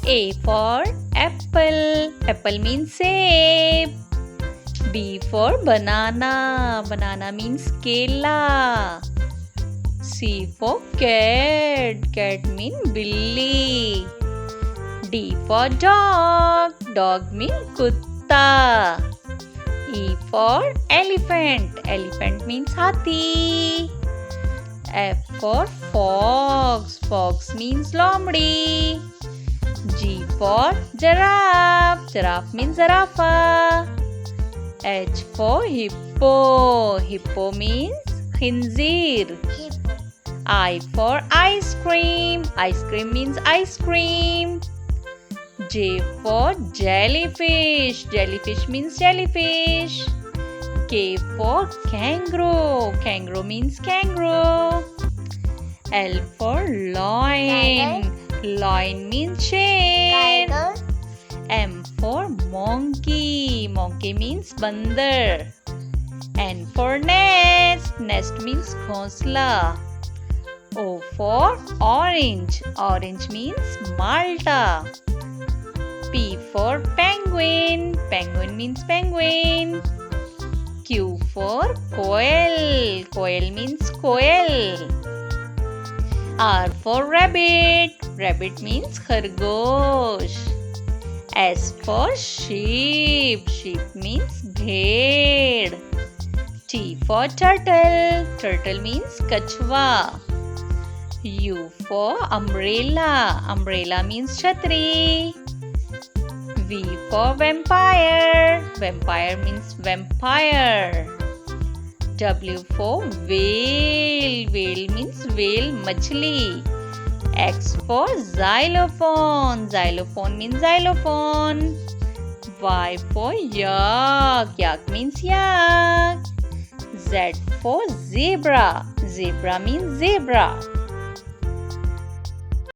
A for apple. Apple means save. B for banana. Banana means kela. C for cat. Cat means billi. D for dog. Dog means kutta. E for elephant. Elephant means hathi. F for fox. Fox means lomdi. G for giraffe. Giraffe means zarafa. H for hippo. Hippo means khinzir. I for ice cream. Ice cream means ice cream. J for jellyfish. Jellyfish means jellyfish. K for kangaroo. Kangaroo means kangaroo. L for lion. Lion means chain. M for monkey. Monkey means bandar. N for nest. Nest means ghosla. O for orange. Orange means Malta. P for penguin. Penguin means penguin. Q for koel. Koel means koel. R for rabbit. Rabbit means khargosh. S for sheep. Sheep means bhed. T for turtle. Turtle means kachwa. U for umbrella. Umbrella means chhatri. V for vampire. Vampire means vampire. W for whale. Whale means whale machli. X for xylophone. Xylophone means xylophone. Y for yak. Yak means yak. Z for zebra. Zebra means zebra.